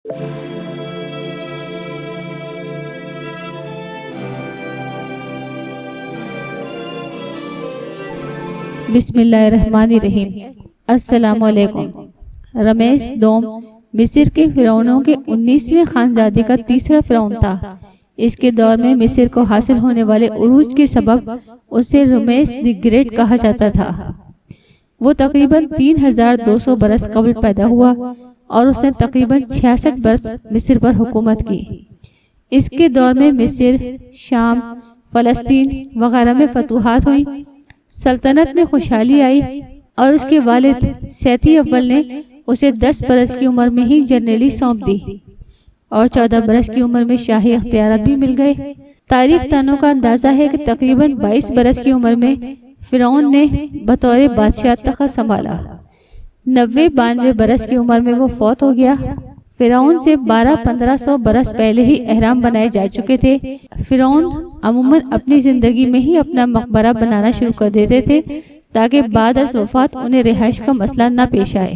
بسم اللہ الرحمن الرحیم۔ السلام علیکم۔ رمیس دوم مصر کے فرعونوں کے 19ویں خانزادے کا تیسرا فرعون تھا۔ اس کے دور میں مصر کو حاصل ہونے والے عروج کے سبب اسے رمیس دی گریٹ کہا جاتا تھا۔ وہ تقریباً 3200 برس قبل پیدا ہوا اور اس نے تقریباً 66 برس مصر پر حکومت کی۔ اس کے دور میں مصر، شام، فلسطین وغیرہ میں فتوحات ہوئی، سلطنت میں خوشحالی آئی اور اس کے والد سیتی اول نے اسے 10 برس کی عمر میں ہی جرنیلی سونپ دی اور 14 برس کی عمر میں شاہی اختیارات بھی مل گئے۔ تاریخ دانوں کا اندازہ ہے کہ تقریباً 22 برس کی عمر میں فرعون نے بطور بادشاہ تخت سنبھالا۔ 92 برس کی عمر میں وہ فوت ہو گیا۔ فرعون سے 1500 برس پہلے ہی اہرام بنائے جا چکے تھے۔ فرعون عموماً اپنی زندگی میں ہی اپنا مقبرہ بنانا شروع کر دیتے تھے تاکہ بعد از وفات انہیں رہائش کا مسئلہ نہ پیش آئے۔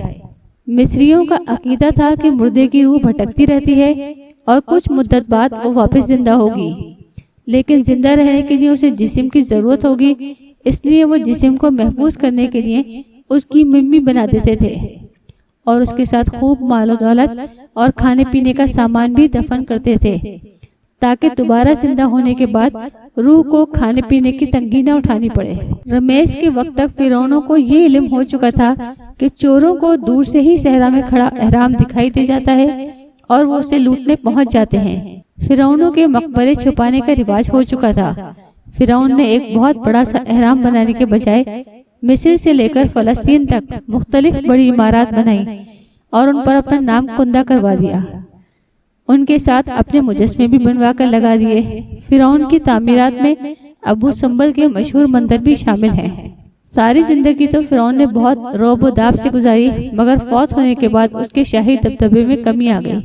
مصریوں کا عقیدہ تھا کہ مردے کی روح بھٹکتی رہتی ہے اور کچھ مدت بعد وہ واپس زندہ ہوگی، لیکن زندہ رہنے کے لیے اسے جسم کی ضرورت ہوگی، اس لیے وہ جسم کو محفوظ کرنے کے لیے اس کی ممی بنا دیتے تھے اور اس کے ساتھ خوب مال و دولت اور کھانے پینے کا سامان بھی دفن کرتے تھے تاکہ دوبارہ زندہ ہونے کے بعد روح کو کھانے پینے کی تنگی نہ اٹھانی پڑے۔ رمیس کے وقت تک فرعونوں کو یہ علم ہو چکا تھا کہ چوروں کو دور سے ہی صحرا میں کھڑا احرام دکھائی دے جاتا ہے اور وہ اسے لوٹنے پہنچ جاتے ہیں۔ فرعونوں کے مقبرے چھپانے کا رواج ہو چکا تھا۔ فرعون نے ایک بہت بڑا سا احرام بنانے کے بجائے مصر سے لے کر فلسطین تک مختلف بڑی عمارات بنائیں اور ان پر اپنا نام کندہ کروا دیا۔ ان کے ساتھ اپنے مجسمے بھی بنوا کر لگا دیے۔ فرعون کی تعمیرات میں ابو سمبل کے مشہور مندر بھی شامل ہیں۔ ساری زندگی تو فرعون نے بہت رعب و داب سے گزاری، مگر فوت ہونے کے بعد اس کے شاہی دبدبے میں کمی آ گئی۔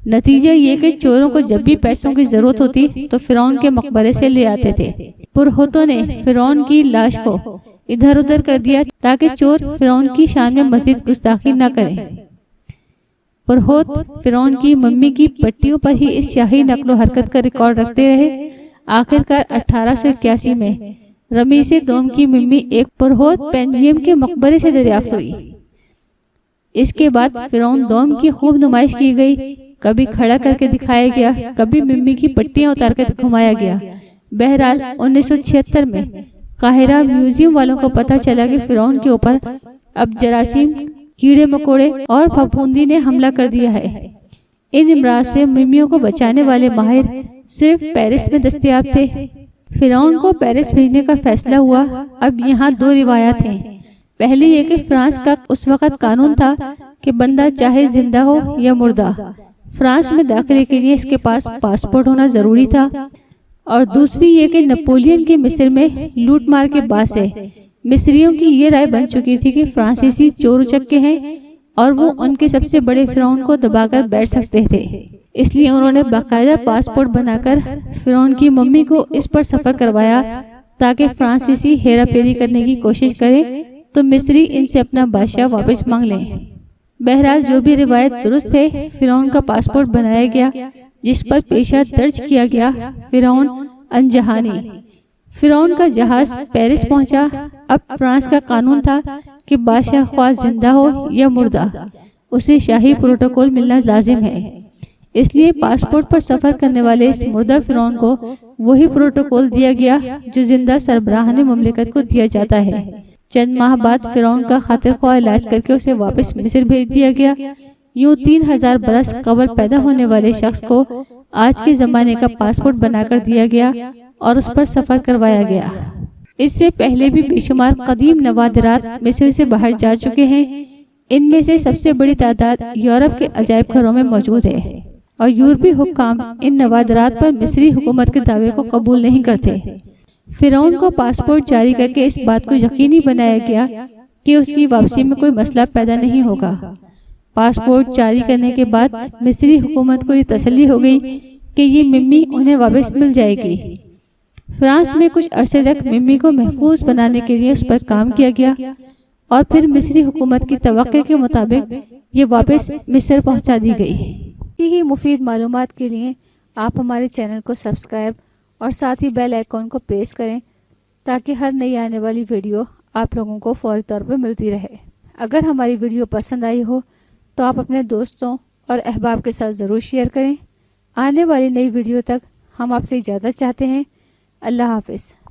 نتیجہ یہ کہ چوروں کو جب بھی پیسوں کی ضرورت ہوتی تو فرعون کے مقبرے سے لے آتے تھے۔ پرہوتوں نے فرعون کی لاش کو ادھر ادھر کر دیا تاکہ چور فرعون کی شان میں مزید گستاخی نہ کریں۔ پرہوت فرعون کی ممی کی پٹیوں پر ہی اس شاہی نقل و حرکت کا ریکارڈ رکھتے رہے۔ آخرکار 1881 میں رمیس دوم کی ممی ایک پرہوت پینجیم کے مقبرے سے دریافت ہوئی۔ اس کے بعد فرعون دوم کی خوب نمائش کی گئی، کبھی کھڑا کر کے دکھایا گیا، کبھی ممی کی پٹیاں اتار کر گھمایا گیا۔ بہرحال 1976 میں قاہرہ میوزیم والوں کو پتہ چلا کہ فرعون کے اوپر اب جراثیم، کیڑے مکوڑے اور پھپھوندی نے حملہ کر دیا ہے۔ ان امراض سے ممیوں کو بچانے والے ماہر صرف پیرس میں دستیاب تھے۔ فرعون کو پیرس بھیجنے کا فیصلہ ہوا۔ اب یہاں 2 روایات ہیں۔ پہلی یہ کہ فرانس کا اس وقت قانون تھا کہ بندہ چاہے زندہ ہو یا مردہ، فرانس میں داخلے کے لیے اس کے پاس پاسپورٹ ہونا ضروری تھا، اور دوسری یہ کہ نپولین کے مصر میں لوٹ مار کے بعد سے مصریوں کی یہ رائے بن چکی تھی کہ فرانسیسی چور اچکے ہیں اور وہ ان کے سب سے بڑے فرعون کو دبا کر بیٹھ سکتے تھے۔ اس لیے انہوں نے باقاعدہ پاسپورٹ بنا کر فرعون کی ممی کو اس پر سفر کروایا تاکہ فرانسیسی ہیرا پھیری کرنے کی کوشش کریں تو مصری ان سے اپنا بادشاہ واپس مانگ لیں۔ بہرحال جو بھی روایت درست ہے، فرعون کا پاسپورٹ بنایا گیا جس پر پیشہ درج کیا گیا فرعون انجہانی۔ فرعون کا جہاز پیرس پہنچا۔ اب فرانس کا قانون تھا کہ بادشاہ خواہ زندہ ہو یا مردہ، اسے شاہی پروٹوکول ملنا لازم ہے۔ اس لیے پاسپورٹ پر سفر کرنے والے اس مردہ فرعون کو وہی پروٹوکول دیا گیا جو زندہ سربراہان مملکت کو دیا جاتا ہے۔ چند ماہ بعد فرعون کا خاطر خواہ علاج کر کے اسے واپس مصر بھیج دیا گیا۔ یوں 3000 برس قبل پیدا ہونے والے شخص کو آج کے زمانے کا پاسپورٹ بنا کر دیا گیا اور اس پر سفر کروایا گیا۔ اس سے پہلے بھی بے شمار قدیم نوادرات مصر سے باہر جا چکے ہیں۔ ان میں سے سب سے بڑی تعداد یورپ کے عجائب گھروں میں موجود ہے، اور یورپی حکام ان نوادرات پر مصری حکومت کے دعوے کو قبول نہیں کرتے۔ فرعون کو پاسپورٹ جاری کر کے اس بات کو یقینی بنایا گیا کہ اس کی واپسی میں کوئی مسئلہ پیدا نہیں ہوگا۔ پاسپورٹ جاری کرنے کے بعد مصری حکومت کو یہ تسلی ہو گئی کہ یہ ممی انہیں واپس مل جائے گی۔ فرانس میں کچھ عرصے تک ممی کو محفوظ بنانے کے لیے اس پر کام کیا گیا، اور پھر مصری حکومت کی توقع کے مطابق یہ واپس مصر پہنچا دی گئی۔ ہی مفید معلومات کے لیے آپ ہمارے چینل کو سبسکرائب اور ساتھ ہی بیل آئیکن کو پریس کریں تاکہ ہر نئی آنے والی ویڈیو آپ لوگوں کو فوری طور پر ملتی رہے۔ اگر ہماری ویڈیو پسند آئی ہو تو آپ اپنے دوستوں اور احباب کے ساتھ ضرور شیئر کریں۔ آنے والی نئی ویڈیو تک ہم آپ سے اجازت چاہتے ہیں۔ اللہ حافظ۔